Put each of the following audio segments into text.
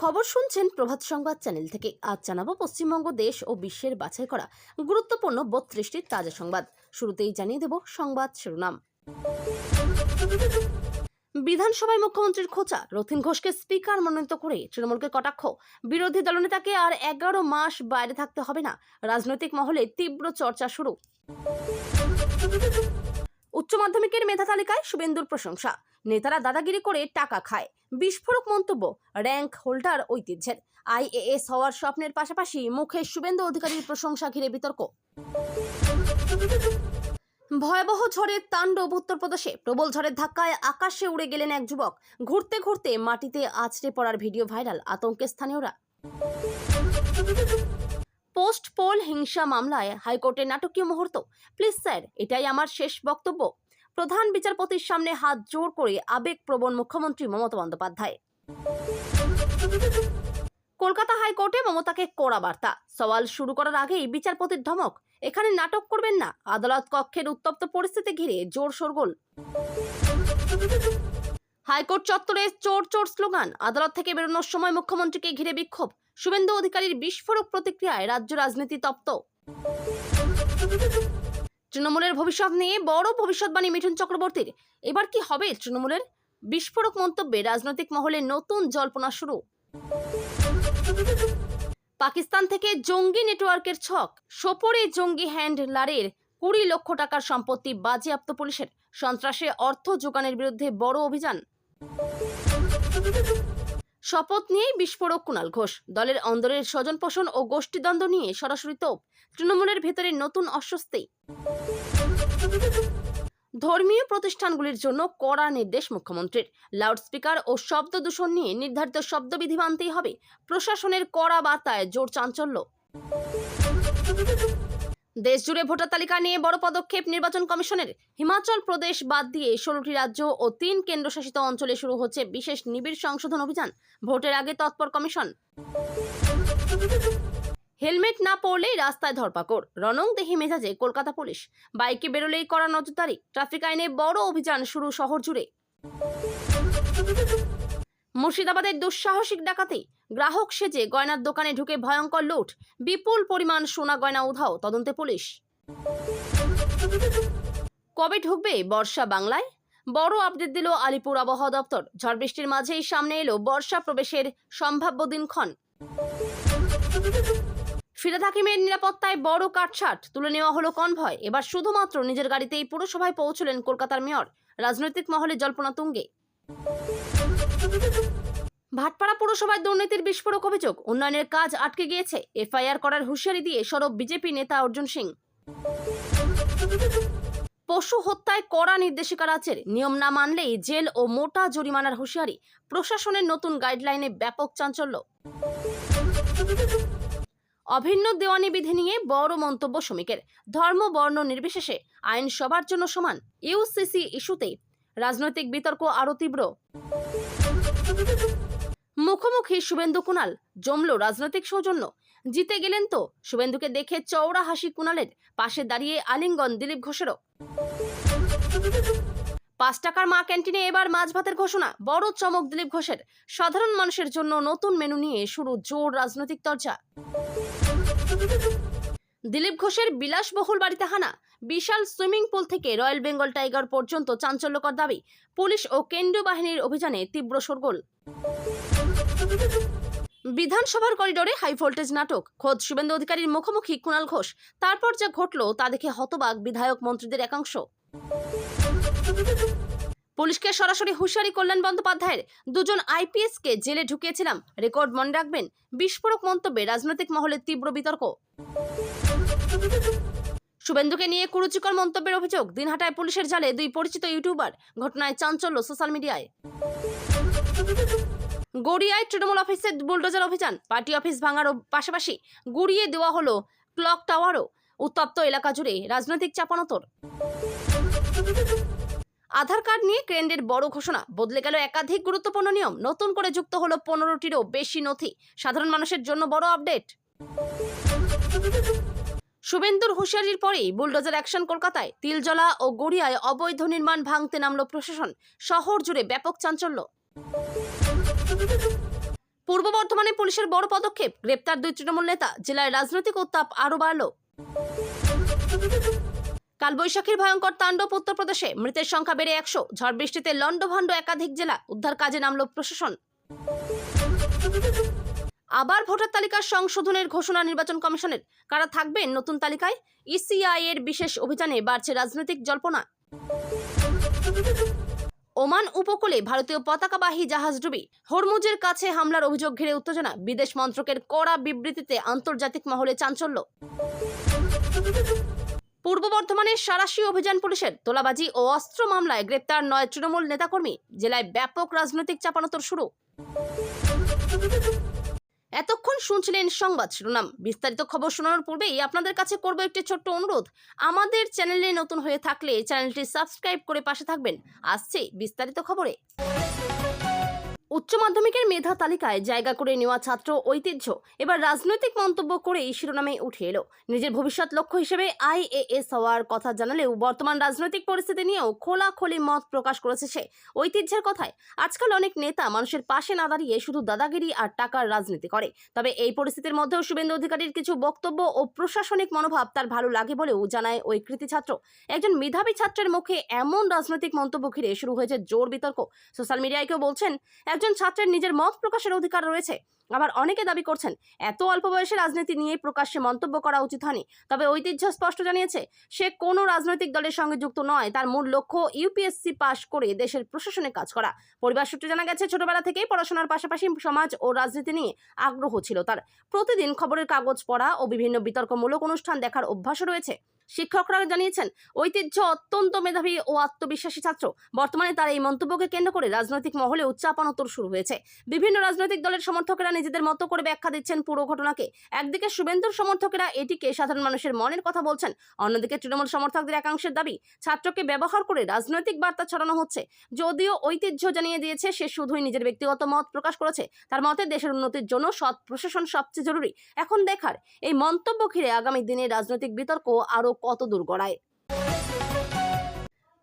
খবর শুনছেন প্রভাত সংবাদ চ্যানেল থেকে। আজ জানাবো পশ্চিমবঙ্গ দেশ ও বিশ্বের বাছাই করা গুরুত্বপূর্ণ 32টি তাজা সংবাদ। শুরুতেই জানিয়ে দেব সংবাদ শিরোনাম। বিধানসভায় মুখ্যমন্ত্রীর খোঁচা, রথীন ঘোষকে স্পিকার মনোনীত করে তৃণমূলকে কটাক্ষ। বিরোধী দলনেতাকে আর 11 মাস বাইরে থাকতে হবে না, রাজনৈতিক মহলে তীব্র চর্চা শুরু। উচ্চ মাধ্যমিকের মেধা তালিকায় শুভেন্দুর প্রশংসা, নেতারা দাদাগিরি করে টাকা খায়। বিস্ফোরক মন্তব্য, র্যাঙ্ক হোল্ডার ঐতিহ্যের। IAS হওয়ার স্বপ্নের পাশাপাশি মুখে শুভেন্দু অধিকারীর প্রশংসা ঘিরে বিতর্ক। ভয়াবহ ঝড়ের তাণ্ডব উত্তরপ্রদেশে, প্রবল ঝড়ের ধাক্কায় আকাশে উড়ে গেলেন এক যুবক। ঘুরতে ঘুরতে মাটিতে আছড়ে পড়ার ভিডিও ভাইরাল, আতঙ্কে স্থানীয়রা। পোস্ট পোল হিংসা মামলায় হাইকোর্টের নাটকীয় মুহূর্ত। প্লিজ স্যার, এটাই আমার শেষ বক্তব্য। প্রধান বিচারপতির সামনে হাত জোড় করে আবেগপ্রবণ মুখ্যমন্ত্রী মমতা বন্দ্যোপাধ্যায়। কলকাতা হাইকোর্টে মমতাকে কড়া বার্তা, সওয়াল শুরু করার আগেই বিচারপতির ধমক, এখানে নাটক করবেন না। আদালত কক্ষের উত্তপ্ত পরিস্থিতি ঘিরে জোর শোরগোল। হাইকোর্ট চত্বরে চোর চোর স্লোগান, আদালত থেকে বেরোনোর সময় মুখ্যমন্ত্রীকে ঘিরে বিক্ষোভ। শুভেন্দু অধিকারীর বিস্ফোরক প্রতিক্রিয়ায় রাজ্য রাজনীতি তপ্ত। তৃণমূলের ভবিষ্যৎ নিয়ে বড় ভবিষ্যৎবাণী মিঠুন চক্রবর্তীর। এবার কি হবে তৃণমূলের? বিস্ফোরক মন্তব্যে রাজনৈতিক মহলে নতুন জল্পনা শুরু। পাকিস্তান থেকে জঙ্গি নেটওয়ার্কের ছক, সোপরে জঙ্গি হ্যান্ডলারের 20 লক্ষ টাকার সম্পত্তি বাজেয়াপ্ত পুলিশের। সন্ত্রাসে অর্থ যোগানের বিরুদ্ধে বড় অভিযান। শপথ নিয়েই বিস্ফোরক কুণাল ঘোষ, দলের অন্দরের স্বজন পোষণ ও গোষ্ঠীদ্বন্দ্ব নিয়ে সরাসরি তোপ। তৃণমূলের ভেতরে নতুন অস্বস্তি। ধর্মীয় প্রতিষ্ঠানগুলির জন্য কড়া নির্দেশ মুখ্যমন্ত্রীর। লাউডস্পিকার ও শব্দ দূষণ নিয়ে নির্ধারিত শব্দবিধি মানতেই হবে। প্রশাসনের কড়া বার্তায় জোর চাঞ্চল্য। দেশজুড়ে ভোটার তালিকা নিয়ে বড় পদক্ষেপ নির্বাচন কমিশনের। হিমাচল প্রদেশ বাদ দিয়ে 16টি রাজ্য ও 3 কেন্দ্রশাসিত অঞ্চলে শুরু হচ্ছে বিশেষ নিবিড় সংশোধন অভিযান। ভোটের আগে তৎপর কমিশন। হেলমেট না পরলেই রাস্তায় ধরপাকড়, রণংদেহী মেজাজে কলকাতা পুলিশ। বাইকে বেরোলেই করা নজরদারি, ট্রাফিক আইনে বড় অভিযান শুরু শহর জুড়ে। মুর্শিদাবাদের দুঃসাহসিক ডাকাতি, গ্রাহক সেজে গয়নার দোকানে ঢুকে ভয়ঙ্কর লুট। বিপুল পরিমাণ সোনা গয়না উধাও, তদন্তে পুলিশ। কবে ঢুকবে বর্ষা বাংলায়? বড় আপডেট দিল আলিপুর আবহাওয়া দপ্তর। ঝড় বৃষ্টির মাঝেই সামনে এলো বর্ষা প্রবেশের সম্ভাব্য দিনক্ষণ। ফিরহাদ হাকিমের নিরাপত্তায় বড় কাটছাট, তুলে নেওয়া হলো কনভয়। এবার শুধুমাত্র নিজের গাড়িতেই পুরসভায় পৌঁছলেন কলকাতার মেয়র। রাজনৈতিক মহলে জল্পনা তুঙ্গে। ভাটপাড়া পুরসভায় দুর্নীতির বিস্ফোরক অভিযোগ, উন্নয়নের কাজ আটকে গিয়েছে। FIR করার হুঁশিয়ারি দিয়ে সরব বিজেপি নেতা অর্জুন সিং। পশু হত্যায় কড়া নির্দেশিকা রাজ্যের, নিয়ম না মানলেই জেল ও মোটা জরিমানার হুঁশিয়ারি। প্রশাসনের নতুন গাইডলাইনে ব্যাপক চাঞ্চল্য। অভিন্ন দেওয়ানি বিধি নিয়ে বড় মন্তব্য শ্রমিকের। ধর্ম বর্ণ নির্বিশেষে আইন সবার জন্য সমান। UCC ইস্যুতে রাজনৈতিক বিতর্ক আরো তীব্র। মুখোমুখি শুভেন্দু কুণাল, জমল রাজনৈতিক সৌজন্য। জিতে গেলেন তো? শুভেন্দুকে দেখে চওড়া হাসি কুণালের, পাশে দাঁড়িয়ে আলিঙ্গন দিলীপ ঘোষেরও। 5 টাকার মা ক্যান্টিনে এবার মাছ ভাতের ঘোষণা, বড় চমক দিলীপ ঘোষের। সাধারণ মানুষের জন্য নতুন মেনু নিয়ে শুরু জোর রাজনৈতিক চর্চা। দিলীপ ঘোষের বিলাসবহুল বাড়িতে হানা, বিশাল সুইমিং পুল থেকে রয়্যাল বেঙ্গল টাইগার পর্যন্ত চাঞ্চল্যকর দাবি। পুলিশ ও কেন্দ্রীয় বাহিনীর অভিযানে তীব্র শোরগোল। বিধানসভার করিডোরে হাই ভোল্টেজ নাটক, খোদ শুভেন্দু অধিকারীর মুখোমুখি কুণাল ঘোষ। তারপর যা ঘটল তা দেখে হতবাক বিধায়ক মন্ত্রীদের একাংশ। পুলিশকে সরাসরি হুঁশিয়ারি কল্যাণ বন্দ্যোপাধ্যায়ের, 2জন IPS কে জেলে ঢুকিয়েছিলাম, রেকর্ড মনে রাখবেন। বিস্ফোরক মন্তব্যে রাজনৈতিক মহলে তীব্র বিতর্ক। শুভেন্দুকে নিয়ে কুরুচিকর মন্তব্যের অভিযোগ, দিনহাটায় পুলিশের জালে 2 পরিচিত ইউটিউবার। ঘটনায় চাঞ্চল্য সোশ্যাল মিডিয়ায়। গড়িয়ায় তৃণমূল অফিসে বুলডোজার অভিযান, পার্টি অফিস ভাঙার পাশাপাশি গুড়িয়ে দেওয়া হলো ক্লক টাওয়ারও। উত্তপ্ত এলাকা জুড়ে রাজনৈতিক চাপানোতর। আধার কার্ড নিয়ে কেন্দ্রের বড় ঘোষণা, বদলে গেল একাধিক গুরুত্বপূর্ণ নিয়ম। নতুন করে যুক্ত হলো 15টিরও বেশি নথি। সাধারণ মানুষের জন্য বড় আপডেট। শুভেন্দুর হুঁশিয়ারির পরেই বুলডোজার অ্যাকশন কলকাতায়। তিলজলা ও গড়িয়ায় অবৈধ নির্মাণ ভাঙতে নামল প্রশাসন। শহর জুড়ে ব্যাপক চাঞ্চল্য। পূর্ব বর্ধমানে পুলিশের বড় পদক্ষেপ, গ্রেপ্তার 2 তৃণমূল নেতা, জেলায় রাজনৈতিক উত্তাপ আরো বাড়ল। কালবৈশাখীর ভয়ঙ্কর তাণ্ডব উত্তরপ্রদেশে, মৃতের সংখ্যা বেড়ে 100, ঝড় বৃষ্টিতে লন্ডভন্ড একাধিক জেলা, উদ্ধার কাজে নামল প্রশাসন। আবার ভোটার তালিকার সংশোধনের ঘোষণা নির্বাচন কমিশনের, কারা থাকবেন নতুন তালিকায়? ইসিআই এর বিশেষ অভিযানে বাড়ছে রাজনৈতিক জল্পনা। ওমান উপকূলে ভারতীয় পতাকাবাহী জাহাজ ডুবি, হরমুজের কাছে হামলার অভিযোগ ঘিরে উত্তেজনা, বিদেশ মন্ত্রকের কড়া বিবৃতিতে আন্তর্জাতিক মহলে চাঞ্চল্য। পূর্ব বর্ধমানের সাঁড়াশি অভিযান পুলিশের, তোলাবাজি ও অস্ত্র মামলায় গ্রেপ্তার 9 তৃণমূল নেতাকর্মী, জেলায় ব্যাপক রাজনৈতিক চাপানোতর শুরু। এতক্ষণ শুনছিলেন সংবাদ শিরোনাম। বিস্তারিত খবর শোনানোর পূর্বেই আপনাদের কাছে করব একটি ছোট্ট অনুরোধ, আমাদের চ্যানেলে নতুন হয়ে থাকলে চ্যানেলটি সাবস্ক্রাইব করে পাশে থাকবেন। আসছে বিস্তারিত খবরে। উচ্চ মাধ্যমিকের মেধা তালিকায় জায়গা করে নেওয়া ছাত্র ঐতিহ্য এবার রাজনৈতিক মন্তব্য করেই শিরোনামে উঠে এলো। নিজের ভবিষ্যৎ লক্ষ্য হিসেবে IAS হওয়ার কথা জানালেও বর্তমান রাজনৈতিক পরিস্থিতি নিয়েও খোলাখুলি মত প্রকাশ করেছে সে। ঐতিহ্যের কথায় আজকাল অনেক নেতা মানুষের পাশে না দাঁড়িয়ে শুধু দাদাগিরি আর টাকার রাজনীতি করে। তবে এই পরিস্থিতির মধ্যেও শুভেন্দু অধিকারীর কিছু বক্তব্য ও প্রশাসনিক মনোভাব তার ভালো লাগে বলেও জানায় ওই কৃতি ছাত্র। একজন মেধাবী ছাত্রের মুখে এমন রাজনৈতিক মন্তব্য ঘিরে শুরু হয়েছে জোর বিতর্ক। সোশ্যাল মিডিয়ায় কেউ বলছেন একজন ছাত্রের নিজের মত প্রকাশের অধিকার রয়েছে, আবার অনেকে দাবি করছেন এত অল্প বয়সে রাজনীতি নিয়ে প্রকাশ্যে মন্তব্য করা উচিত হয়নি। তবে ঐতিহ্য স্পষ্ট জানিয়েছে সে কোনো রাজনৈতিক দলের সঙ্গে যুক্ত নয়, তার মূল লক্ষ্য UPSC পাশ করে দেশের প্রশাসনে কাজ করা। পরিবার সূত্রে জানা গেছে ছোটবেলা থেকেই পড়াশোনার পাশাপাশি সমাজ ও রাজনীতি নিয়ে আগ্রহ ছিল তার। প্রতিদিন খবরের কাগজ পড়া ও বিভিন্ন বিতর্কমূলক অনুষ্ঠান দেখার অভ্যাসও রয়েছে। শিক্ষকরা জানিয়েছেন ঐতিহ্য অত্যন্ত মেধাবী ও আত্মবিশ্বাসী ছাত্র। বর্তমানে তার এই মন্তব্যকে কেন্দ্র করে রাজনৈতিক মহলে চাপানোতর শুরু হয়েছে। বিভিন্ন রাজনৈতিক দলের সমর্থকেরা নিজেদের মতো করে ব্যাখ্যা দিচ্ছেন পুরো ঘটনাকে। একদিকে শুভেন্দুর সমর্থকেরা এটিকে সাধারণ মানুষের মনের কথা বলছেন, অন্যদিকে তৃণমূল সমর্থকদের একাংশের দাবি ছাত্রকে ব্যবহার করে রাজনৈতিক বার্তা ছড়ানো হচ্ছে। যদিও ঐতিহ্য জানিয়ে দিয়েছে সে শুধুই নিজের ব্যক্তিগত মত প্রকাশ করেছে, তার মতে দেশের উন্নতির জন্য সৎ প্রশাসন সবচেয়ে জরুরি। এখন দেখার এই মন্তব্য ঘিরে আগামী দিনে রাজনৈতিক বিতর্ক আরো কত দূর গড়ায়।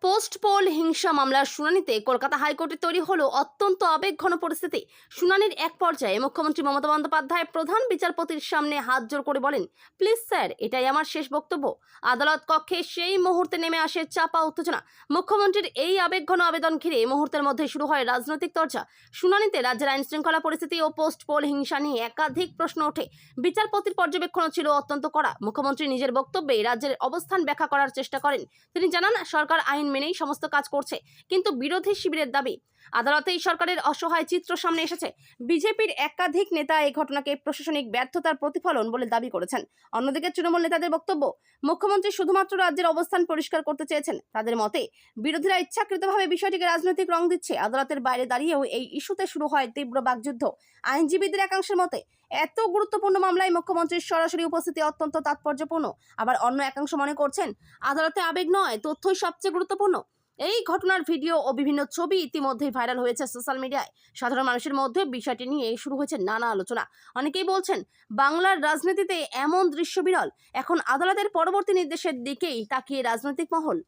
পোস্ট পোল হিংসা মামলার শুনানিতে কলকাতা হাইকোর্টে তৈরি হলো অত্যন্ত আবেগঘন পরিস্থিতি। শুনানির এক পর্যায়ে মুখ্যমন্ত্রী মমতা বন্দ্যোপাধ্যায় প্রধান বিচারপতির সামনে হাত জোর করে বলেন, প্লিজ স্যার, এটাই আমার শেষ বক্তব্য। আদালত কক্ষে সেই মুহূর্তে নেমে আসে চাপা উত্তেজনা। মুখ্যমন্ত্রীর এই আবেগঘন আবেদন ঘিরে মুহূর্তের মধ্যে শুরু হয় রাজনৈতিক চর্চা। শুনানিতে রাজ্যের আইন শৃঙ্খলা পরিস্থিতি ও পোস্ট পোল হিংসা নিয়ে একাধিক প্রশ্ন ওঠে। বিচারপতির পর্যবেক্ষণ ছিল অত্যন্ত কড়া। মুখ্যমন্ত্রী নিজের বক্তব্যে রাজ্যের অবস্থান ব্যাখ্যা করার চেষ্টা করেন। তিনি জানান সরকার আইন মেনেই সমস্ত কাজ করছে, কিন্তু বিরোধী শিবিরের দাবি আদালতেই সরকারের অসহায় চিত্র সামনে এসেছে। বিজেপির একাধিক নেতা এই ঘটনাকে প্রশাসনিক ব্যর্থতার প্রতিফলন বলে দাবি করেছেন। অন্যদিকে তৃণমূল নেতাদের বক্তব্য, মুখ্যমন্ত্রী শুধুমাত্র রাজ্যের অবস্থান পরিষ্কার করতে চেয়েছেন। তাদের মতে বিরোধীরা ইচ্ছাকৃতভাবে বিষয়টিকে রাজনৈতিক রং দিচ্ছে। আদালতের বাইরে দাঁড়িয়েও এই ইস্যুতে শুরু হয় তীব্র বাকযুদ্ধ। আইনজীবীদের একাংশের মতে এত গুরুত্বপূর্ণ মামলায় মুখ্যমন্ত্রীর সরাসরি উপস্থিতি অত্যন্ত তাৎপর্যপূর্ণ। আবার অন্য একাংশ মনে করছেন আদালতে আবেগ নয়, তথ্যই সবচেয়ে গুরুত্বপূর্ণ। এই ঘটনার ভিডিও ও বিভিন্ন ছবি ইতিমধ্যেই ভাইরাল হয়েছে সোশ্যাল মিডিয়ায়। সাধারণ মানুষের মধ্যে বিষয়টি নিয়ে শুরু হয়েছে নানা আলোচনা। অনেকেই বলছেন বাংলার রাজনীতিতে এমন দৃশ্য বিরল। এখন আদালতের পরবর্তী নির্দেশের দিকেই তাকিয়ে রাজনৈতিক মহল।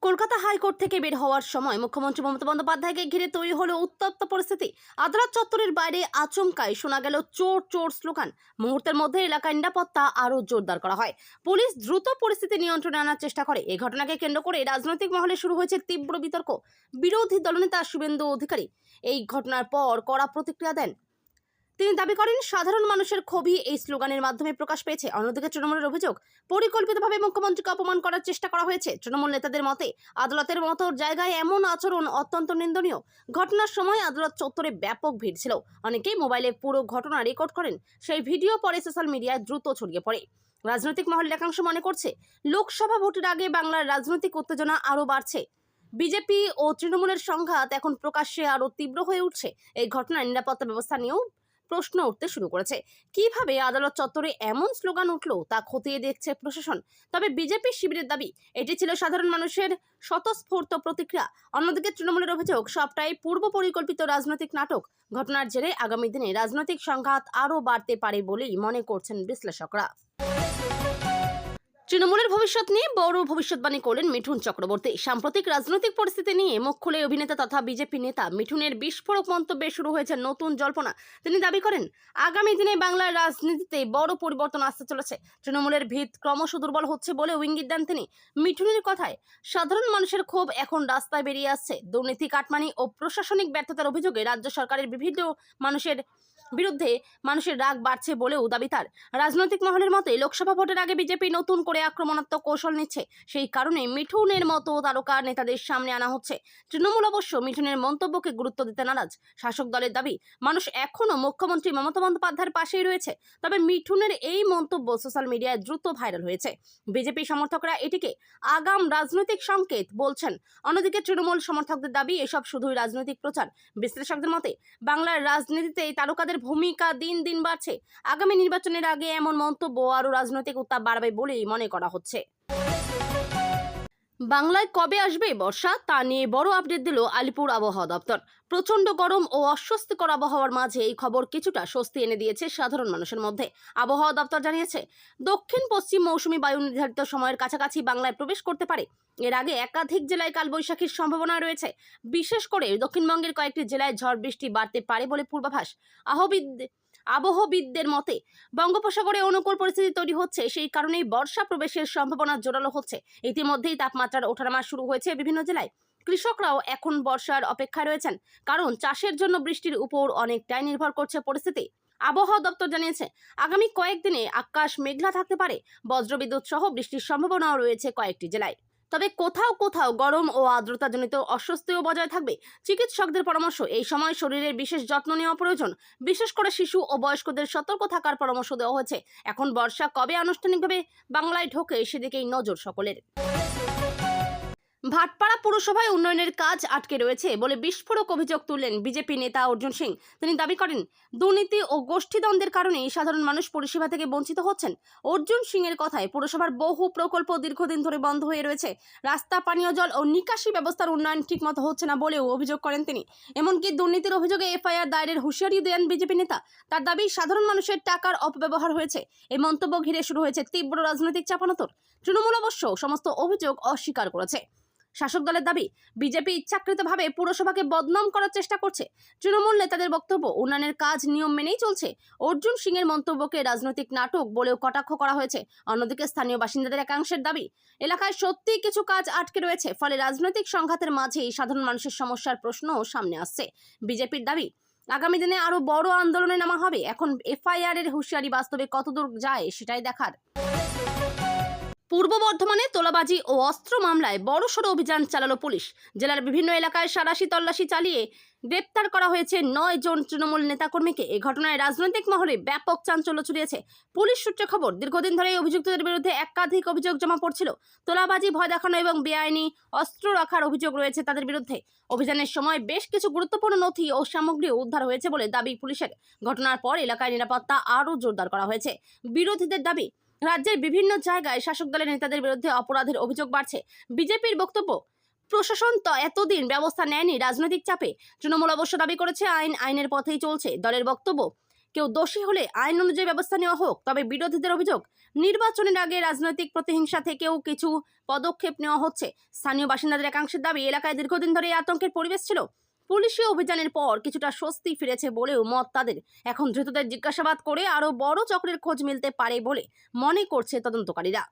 কলকাতা হাইকোর্ট থেকে বের হওয়ার সময় মুখ্যমন্ত্রী মমতা বন্দ্যোপাধ্যায়কে ঘিরে তৈরি হলো উত্তপ্ত পরিস্থিতি। আদালত চত্বরের বাইরে আচমকাই শোনা গেল চোর চোর স্লোগান। মুহূর্তের মধ্যে এলাকার নিরাপত্তা আরও জোরদার করা হয়। পুলিশ দ্রুত পরিস্থিতি নিয়ন্ত্রণে আনার চেষ্টা করে। এই ঘটনাকে কেন্দ্র করে রাজনৈতিক মহলে শুরু হয়েছে তীব্র বিতর্ক। বিরোধী দলনেতা শুভেন্দু অধিকারী এই ঘটনার পর কড়া প্রতিক্রিয়া দেন। তিনি দাবি করেন সাধারণ মানুষের ক্ষোভই এই স্লোগানের মাধ্যমে প্রকাশ পেয়েছে। অন্যদিকে তৃণমূলের অভিযোগ পরিকল্পিতভাবে মুখ্যমন্ত্রীকে অপমান করার চেষ্টা করা হয়েছে। তৃণমূল নেতাদের মতে আদালতের মতো জায়গায় এমন আচরণ অত্যন্ত নিন্দনীয়। ঘটনার সময় আদালত চত্বরে ব্যাপক ভিড় ছিল। অনেকেই মোবাইলে পুরো ঘটনা রেকর্ড করেন। সেই ভিডিও পরে সোশ্যাল মিডিয়ায় দ্রুত ছড়িয়ে পড়ে। রাজনৈতিক মহলের একাংশ মনে করছে লোকসভা ভোটের আগে বাংলার রাজনৈতিক উত্তেজনা আরও বাড়ছে। বিজেপি ও তৃণমূলের সংঘাত এখন প্রকাশ্যে আরও তীব্র হয়ে উঠছে। এই ঘটনার নিরাপত্তা ব্যবস্থা নিয়েও প্রশ্ন উঠতে শুরু করেছে। কিভাবে আদালত চত্বরে এমন স্লোগান উঠলো তা খতিয়ে দেখছে প্রশাসন। তবে বিজেপি শিবিরের দাবি এটি ছিল সাধারণ মানুষের স্বতঃস্ফূর্ত প্রতিক্রিয়া। অন্যদিকে তৃণমূলের অভিযোগ সবটাই পূর্ব পরিকল্পিত রাজনৈতিক নাটক। ঘটনার জেরে আগামী দিনে রাজনৈতিক সংঘাত আরও বাড়তে পারে বলেই মনে করছেন বিশ্লেষকরা। তৃণমূলের ভবিষ্যৎ নিয়ে বড় ভবিষ্যৎবাণী করলেন মিঠুন চক্রবর্তী। সাম্প্রতিক রাজনৈতিক পরিস্থিতি নিয়ে মুখ খুলে অভিনেতা তথা বিজেপি নেতা মিঠুনের বিস্ফোরক মন্তব্যে শুরু হয়েছে নতুন জল্পনা। তিনি দাবি করেন, আগামী দিনে বাংলার রাজনীতিতে বড় পরিবর্তন আসতে চলেছে। তৃণমূলের ভিত ক্রমশ দুর্বল হচ্ছে বলেও ইঙ্গিত দেন তিনি। মিঠুনের কথায়, সাধারণ মানুষের ক্ষোভ এখন রাস্তায় বেরিয়ে আসছে। দুর্নীতি, কাটমানি ও প্রশাসনিক ব্যর্থতার অভিযোগে রাজ্য সরকারের বিভিন্ন বিরুদ্ধে মানুষের রাগ বাড়ছে বলেও দাবি তার। রাজনৈতিক মহলের মতে লোকসভা ভোটের আগে বিজেপি নতুন করে আক্রমণাত্মক কৌশল নিচ্ছে। সেই কারণে মিঠুনের মতো তারকা নেতাদের সামনে আনা হচ্ছে। তৃণমূল অবশ্য মিঠুনের মন্তব্যকে গুরুত্ব দিতে নারাজ। শাসক দলের দাবি, মানুষ এখনও মুখ্যমন্ত্রী মমতা বন্দ্যোপাধ্যায়ের পাশেই রয়েছে। তবে মিঠুনের এই মন্তব্য সোশ্যাল মিডিয়ায় দ্রুত ভাইরাল হয়েছে। বিজেপি সমর্থকরা এটিকে আগাম রাজনৈতিক সংকেত বলছেন। অন্যদিকে তৃণমূল সমর্থকদের দাবি, এসব শুধুই রাজনৈতিক প্রচার। বিশ্লেষকদের মতে বাংলার রাজনীতিতে তারকাদের ভূমিকা দিন দিন বাড়ছে। আগামী নির্বাচনের আগে এমন মন্তব্য আরও রাজনৈতিক উত্তাপ বাড়াবে বলেই মনে করা হচ্ছে। বাংলায় কবে আসবে বর্ষা, তা নিয়ে বড় আপডেট দিল আলিপুর আবহাওয়া দপ্তর। প্রচণ্ড গরম ও অস্বস্তিকর আবহাওয়ার মাঝে এই খবর কিছুটা স্বস্তি এনে দিয়েছে সাধারণ মানুষের মধ্যে। আবহাওয়া দপ্তর জানিয়েছে, দক্ষিণ পশ্চিম মৌসুমি বায়ু নির্ধারিত সময়ের কাছাকাছি বাংলায় প্রবেশ করতে পারে। এর আগে একাধিক জেলায় কালবৈশাখীর সম্ভাবনা রয়েছে। বিশেষ করে দক্ষিণবঙ্গের কয়েকটি জেলায় ঝড় বৃষ্টি বাড়তে পারে বলে পূর্বাভাস। আবহবিদদের মতে বঙ্গোপসাগরে অনুকূল পরিস্থিতি তৈরি হচ্ছে, সেই কারণেই বর্ষা প্রবেশের সম্ভাবনা জোরালো হচ্ছে। ইতিমধ্যেই তাপমাত্রার ওঠানামা শুরু হয়েছে বিভিন্ন জেলায়। কৃষকরাও এখন বর্ষার অপেক্ষায় রয়েছেন, কারণ চাষের জন্য বৃষ্টির উপর অনেকটাই নির্ভর করছে পরিস্থিতি। আবহাওয়া দপ্তর জানিয়েছে, আগামী কয়েকদিনে আকাশ মেঘলা থাকতে পারে। বজ্রবিদ্যুৎ সহ বৃষ্টির সম্ভাবনাও রয়েছে কয়েকটি জেলায়। তবে কোথাও কোথাও গরম ও আর্দ্রতাজনিত অস্বস্তিও বজায় থাকবে। চিকিৎসকদের পরামর্শ, এই সময় শরীরের বিশেষ যত্ন নেওয়া প্রয়োজন। বিশেষ করে শিশু ও বয়স্কদের সতর্ক থাকার পরামর্শ দেওয়া হয়েছে। এখন বর্ষা কবে আনুষ্ঠানিকভাবে বাংলায় ঢোকে সেদিকেই নজর সকলের। ভাটপাড়া পুরসভায় উন্নয়নের কাজ আটকে রয়েছে বলে বিস্ফোরক অভিযোগ তুললেন বিজেপি নেতা অর্জুন সিং। তিনি দাবি করেন, দুর্নীতি ও গোষ্ঠীদ্বন্দ্বের কারণেই সাধারণ মানুষ পরিষেবা থেকে বঞ্চিত হচ্ছেন। অর্জুন সিং এর কথায়, পুরসভার বহু প্রকল্প দীর্ঘদিন ধরে বন্ধ হয়ে রয়েছে। রাস্তা, পানীয় জল ও নিকাশি ব্যবস্থার উন্নয়ন ঠিকমতো হচ্ছে না বলেও অভিযোগ করেন তিনি। এমনকি দুর্নীতির অভিযোগে এফআইআর দায়েরের হুঁশিয়ারি দেন বিজেপি নেতা। তার দাবি, সাধারণ মানুষের টাকার অপব্যবহার হয়েছে। এই মন্তব্য ঘিরে শুরু হয়েছে তীব্র রাজনৈতিক চাপানোতর। তৃণমূল অবশ্য সমস্ত অভিযোগ অস্বীকার করেছে। শাসক দলের দাবি, বিজেপি ইচ্ছাকৃতভাবে পুরসভাকে বদনাম করার চেষ্টা করছে। তৃণমূল নেতাদের বক্তব্য, উন্নয়নের কাজ নিয়ম মেনেই চলছে। অর্জুন সিং এর মন্তব্যকে রাজনৈতিক নাটক বলেও কটাক্ষ করা হয়েছে। অন্যদিকে স্থানীয় বাসিন্দাদের একাংশের দাবি, এলাকায় সত্যিই কিছু কাজ আটকে রয়েছে, ফলে রাজনৈতিক সংঘাতের মাঝেই সাধারণ মানুষের সমস্যার প্রশ্নও সামনে আসছে। বিজেপির দাবি, আগামী দিনে আরো বড় আন্দোলনে নামা হবে। এখন এফআইআর এর হুঁশিয়ারি বাস্তবে কতদূর যায় সেটাই দেখার। পূর্ব বর্ধমানে তোলাবাজি ও অস্ত্র মামলায় বড়সড় অভিযান চালালো পুলিশ। জেলার বিভিন্ন এলাকায় সাঁড়াশি তল্লাশি চালিয়ে গ্রেপ্তার করা হয়েছে 9 জন তৃণমূল নেতাকর্মীকে। এই ঘটনায় রাজনৈতিক মহলে ব্যাপক চাঞ্চল্য ছড়িয়েছে। পুলিশ সূত্রে খবর, দীর্ঘদিন ধরে অভিযুক্তদের বিরুদ্ধে একাধিক অভিযোগ জমা পড়ছিল। তোলাবাজি, ভয় দেখানো এবং বেআইনি অস্ত্র রাখার অভিযোগ রয়েছে তাদের বিরুদ্ধে। অভিযানের সময় বেশ কিছু গুরুত্বপূর্ণ নথি ও সামগ্রী উদ্ধার হয়েছে বলে দাবি পুলিশের। ঘটনার পর এলাকায় নিরাপত্তা আরও জোরদার করা হয়েছে। বিরোধীদের দাবি, রাজ্যের বিভিন্ন জায়গায় শাসক দলের নেতাদের বিরুদ্ধে অপরাধের অভিযোগ বাড়ছে। বিজেপির বক্তব্য, প্রশাসন তো এতদিন ব্যবস্থা নেয়নি রাজনৈতিক চাপে। তৃণমূল অবশ্য দাবি করেছে, আইনের পথেই চলছে। দলের বক্তব্য, কেউ দোষী হলে আইন অনুযায়ী ব্যবস্থা নেওয়া হোক। তবে বিরোধীদের অভিযোগ, নির্বাচনের আগে রাজনৈতিক প্রতিহিংসা থেকেও কিছু পদক্ষেপ নেওয়া হচ্ছে। স্থানীয় বাসিন্দাদের একাংশের দাবি, এলাকায় দীর্ঘদিন ধরে আতঙ্কের পরিবেশ ছিল। পুলিশি অভিযানের পর কিছুটা স্বস্তি ফিরেছে বলেও মত তাদের। এখন ধৃতদের জিজ্ঞাসাবাদ করে আরও বড় চক্রের খোঁজ মিলতে পারে বলে মনে করছে তদন্তকারীরা।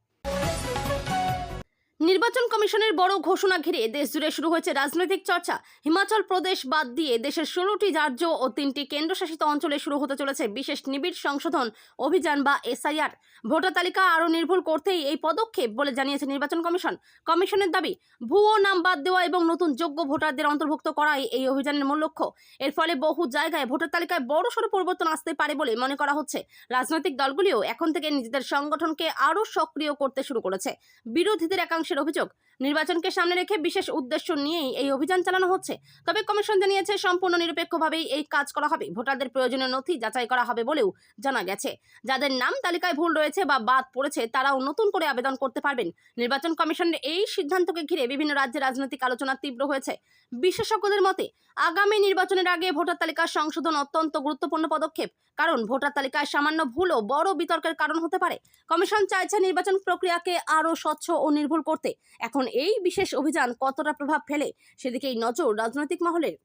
নির্বাচন কমিশনের বড় ঘোষণা ঘিরে দেশজুড়ে শুরু হয়েছে রাজনৈতিক চর্চা। হিমাচল প্রদেশ বাদ দিয়ে দেশের 16টি রাজ্য ও 3টি কেন্দ্রশাসিত অঞ্চলে শুরু হতে চলেছে বিশেষ নিবিড় সংশোধন অভিযান বা এসআইআর। ভোটার তালিকা আরও নির্ভুল করতেই এই পদক্ষেপ বলে জানিয়েছে নির্বাচন কমিশন। কমিশনের দাবি, ভুয়ো নাম বাদ দেওয়া এবং নতুন যোগ্য ভোটারদের অন্তর্ভুক্ত করাই এই অভিযানের মূল লক্ষ্য। এর ফলে বহু জায়গায় ভোটার তালিকায় বড়সড় পরিবর্তন আসতে পারে বলে মনে করা হচ্ছে। রাজনৈতিক দলগুলিও এখন থেকে নিজেদের সংগঠনকে আরও সক্রিয় করতে শুরু করেছে। বিরোধীদের একাংশের অভিযোগ, নির্বাচনকে সামনে রেখে বিশেষ উদ্দেশ্য নিয়েই এই অভিযান চালানো হচ্ছে। তবে কমিশন জানিয়েছে সম্পূর্ণ নিরপেক্ষভাবেই এই কাজ করা হবে। ভোটারদের প্রয়োজনীয় নথি যাচাই করা হবে বলেও জানা গেছে। যাদের নাম তালিকায় ভুল রয়েছে বা বাদ পড়েছে তারাও নতুন করে আবেদন করতে পারবেন। নির্বাচন কমিশনের এই সিদ্ধান্তকে ঘিরে বিভিন্ন রাজ্যে রাজনৈতিক আলোচনা তীব্র হয়েছে। বিশেষজ্ঞদের মতে আগামী নির্বাচনের আগে ভোটার তালিকা সংশোধন অত্যন্ত গুরুত্বপূর্ণ পদক্ষেপ, কারণ ভোটার তালিকায় সামান্য ভুলও বড় বিতর্কের কারণ হতে পারে। কমিশন চাইছে নির্বাচন প্রক্রিয়াকে আরও স্বচ্ছ ও নির্ভুল করতে। এখন এই বিশেষ অভিযান কতটা প্রভাব ফেলে সেদিকেই নজর রাজনৈতিক মহলের।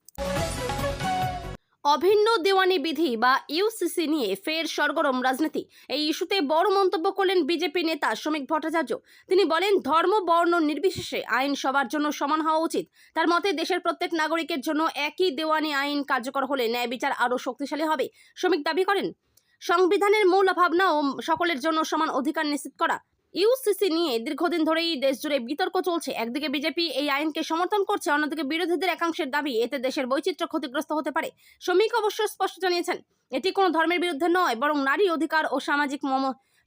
অভিন্ন দেওয়ানি বিধি বা ইউসিসি নিয়ে ফের সরগরম রাজনীতি। এই ইস্যুতে বড় মন্তব্য করলেন বিজেপি নেতা শ্রমিক ভট্টাচার্য। তিনি বলেন, ধর্ম বর্ণ নির্বিশেষে আইন সবার জন্য সমান হওয়া উচিত। তার মতে দেশের প্রত্যেক নাগরিকের জন্য একই দেওয়ানি আইন কার্যকর হলে ন্যায় বিচার আরও শক্তিশালী হবে। শ্রমিক দাবি করেন, সংবিধানের মূল ভাবনা ও সকলের জন্য সমান অধিকার নিশ্চিত করা। ইউসিসি নিয়ে দীর্ঘদিন ধরেই দেশ জুড়ে বিতর্ক চলছে। একদিকে বিজেপি এই আইনকে সমর্থন করছে, অন্যদিকে বিরোধীদের একাংশের দাবি এতে দেশের বৈচিত্র্য ক্ষতিগ্রস্ত হতে পারে। শ্রমিক অবশ্য স্পষ্ট জানিয়েছেন, এটি কোনো ধর্মের বিরুদ্ধে নয়, বরং নারী অধিকার ও সামাজিক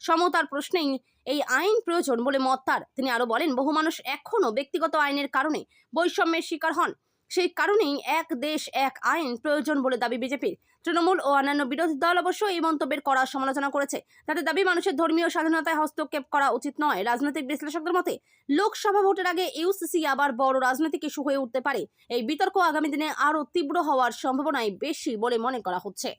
সমতার প্রশ্নেই এই আইন প্রয়োজন বলে মত তার। তিনি আরো বলেন, বহু মানুষ এখনো ব্যক্তিগত আইনের কারণে বৈষম্যের শিকার হন। সেই কারণেই এক দেশ এক আইন প্রয়োজন বলে দাবি বিজেপির। তৃণমূল ও অন্যান্য বিরোধী দল অবশ্য এই মন্তব্যের কড়া সমালোচনা করেছে। তাদের দাবি, মানুষের ধর্মীয় স্বাধীনতায় হস্তক্ষেপ করা উচিত নয়। রাজনৈতিক বিশ্লেষকদের মতে লোকসভা ভোটের আগে ইউসিসি আবার বড় রাজনৈতিক ইস্যু হয়ে উঠতে পারে। এই বিতর্ক আগামী দিনে আরও তীব্র হওয়ার সম্ভাবনাই বেশি বলে মনে করা হচ্ছে।